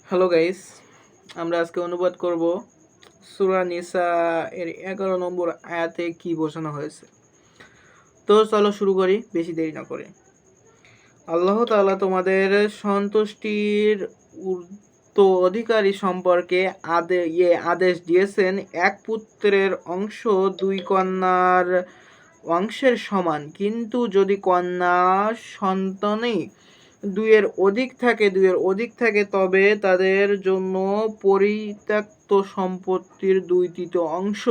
Hello guys, আমরা আজকে অনুবাদ করব সূরা নিসা এর 11 নম্বর আয়াতে কি বোঝানো হয়েছে। তো চলো শুরু করি বেশি দেরি না করে। আল্লাহ তাআলা তোমাদের সন্তুষ্টির অধিকারী সম্পর্কে আদেশ দিয়েছেন, এক পুত্রের অংশ দুই কন্যার অংশের সমান, কিন্তু যদি কন্যা সন্তানেই দুইয়ের অধিক থাকে তবে তাদের জন্য পরিত্যক্ত সম্পত্তির 2/3 অংশ।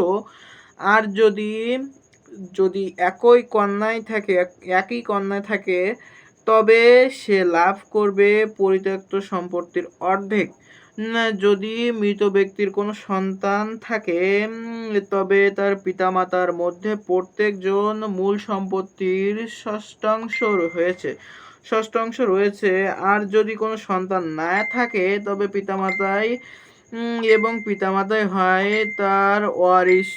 আর যদি যদি একই কন্যায় থাকে তবে সে লাভ করবে পরিত্যক্ত সম্পত্তির অর্ধেক। যদি মৃত ব্যক্তির কোনো সন্তান থাকে তবে তার পিতামাতার মধ্যে প্রত্যেকজন মূল সম্পত্তির ষষ্ঠাংশ রয়েছে। আর যদি কোনো সন্তান না থাকে তবে পিতামাতাই হয় তার ওয়ারিশ।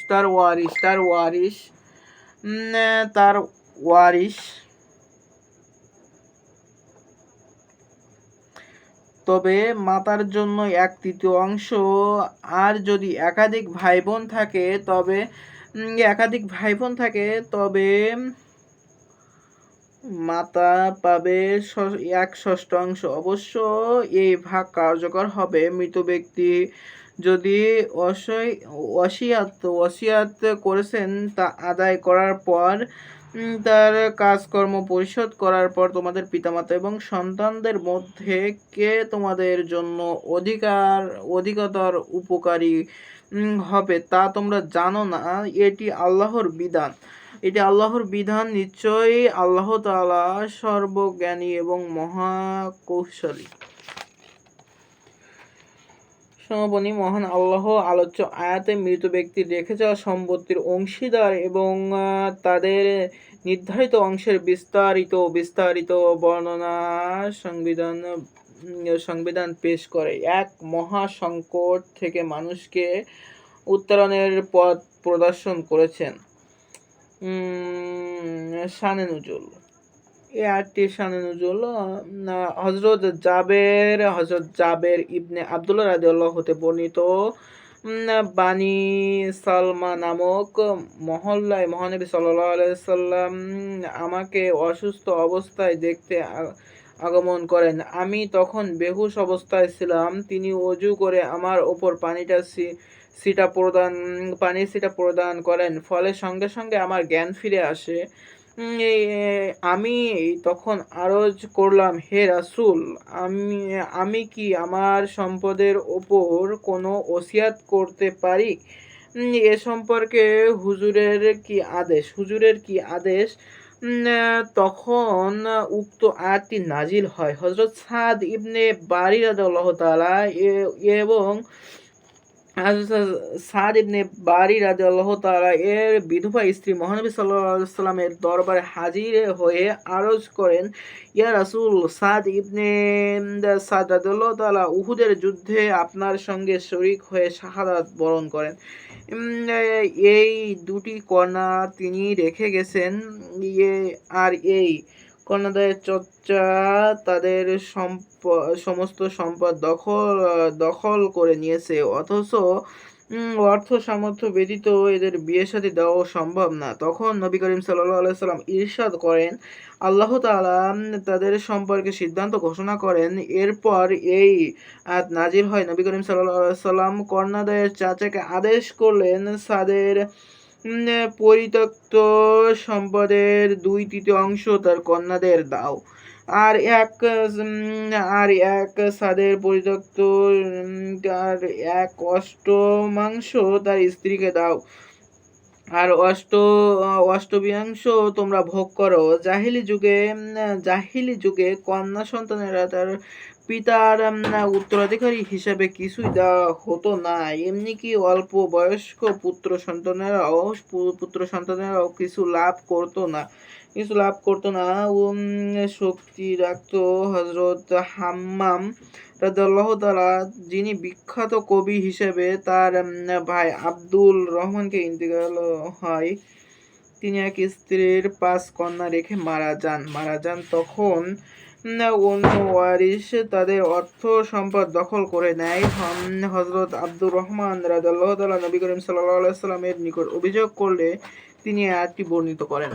তবে মাতার জন্য 1/3 অংশ। আর যদি একাধিক ভাই বোন থাকে তবে মাতা পাবে 1/6 অবশ্য এই ভাগ কার্যকর হবে মৃত ব্যক্তি যদি ওসিয়াত করেছেন তা আদায় করার পর, তার কাজকর্ম পরিশোধ করার পর তোমাদের পিতামাতা এবং সন্তানদের মধ্যে কে তোমাদের জন্য অধিকতর উপকারী হবে তা তোমরা জানো না। এটি আল্লাহর বিধান। নিশ্চয়ই আল্লাহ তাআলা সর্বজ্ঞানী এবং মহাকৌশলী। সমাপনী মহান আল্লাহ আলোচ্য আয়াতে মৃত ব্যক্তির রেখে যাওয়া সম্পত্তির অংশীদার এবং তাদের নির্ধারিত অংশের বিস্তারিত বর্ণনা সংবিধান পেশ করে এক মহা সংকট থেকে মানুষকে উত্তরণের পথ প্রদর্শন করেছেন। শানে নুজুল, এই আয়াতটির শানে নুজুল হযরত জাবের ইবনে আব্দুল্লাহ রাদিয়াল্লাহু হতে বর্ণিত। বানি সালমা নামক মহল্লায় মহানবী সাল্লাল্লাহু আলাইহি ওয়াসাল্লাম আমাকে অসুস্থ অবস্থায় দেখতে আগমন করেন। আমি তখন বেহুশ অবস্থায় ছিলাম। তিনি ওযু করে আমার ওপর পানির ছিটা প্রদান করেন, ফলে সঙ্গে সঙ্গে আমার জ্ঞান ফিরে আসে। আমি তখন আরজ করলাম, হে রাসূল, আমি কি আমার সম্পদের ওপর কোনো ওসিয়াত করতে পারি? এ সম্পর্কে হুজুরের কি আদেশ? তখন উক্ত আয়াতটি নাজিল হয়। হযরত সাদ ইবনে বারী রাদিয়াল্লাহু তাআলা এর বিধবা স্ত্রী মহানবী সাল্লাল্লাহু আলাইহি ওয়াসাল্লামের দরবারে হাজির হয়ে আরজ করেন, ইয়া রাসূল, সাদ রাদিয়াল্লাহু তাআলা উহুদের যুদ্ধে আপনার সঙ্গে শরীক হয়ে শাহাদাত বরণ করেন। এই দুটি কন্যা তিনি রেখে গেছেন, আর এই কন্যাদের চর্চা তাদের সমস্ত সম্পদ দখল করে নিয়েছে, অথচ অর্থ সামর্থ্য ব্যতীত এদের বিয়ে শাদী দেওয়া সম্ভব না। তখন নবী করিম সাল্লাল্লাহু আলাইহি ওয়াসাল্লাম ইরশাদ করেন, আল্লাহ তাআলা তাদের সম্পর্কে সিদ্ধান্ত ঘোষণা করেন। এরপর এই আয়াত নাজিল হয়। নবী করিম সাল্লাল্লাহু আলাইহি ওয়াসাল্লাম কন্যাদের চাচাকে আদেশ করলেন, সাদের পরিত্যক্ত সম্পদের 2/3 অংশ তার কন্যাদের দাও, আর সাদের পরিত্যক্ত আর 1/8 তার স্ত্রীকে দাও, আর অষ্টবিংশ তোমরা ভোগ করো। জাহিলি যুগে কন্যা সন্তানেরা তার পিতার উত্তরাধিকারী হিসেবে কিছুই দেওয়া হতো না। এমনকি অল্প বয়স্ক পুত্র সন্তানেরাও কিছু লাভ করতো না। শক্তি রাখত। হযরত হাম্মাম রাদিয়াল্লাহু তাআলা, যিনি বিখ্যাত কবি হিসেবে তার ভাই আব্দুল রহমানকে ইন্তেকাল হয়, তিনি এক স্ত্রীর 5 কন্যা রেখে মারা যান। তখন অন্য ওয়ারিশ তাদের অর্থ সম্পদ দখল করে নেয়। হযরত আব্দুর রহমান রাদিয়াল্লাহু তাআলা নবী করিম সাল্লাল্লাহু আলাইহি ওয়াসাল্লামের নিকট অভিযোগ করলে তিনি আয়াতটি বর্ণিত করেন।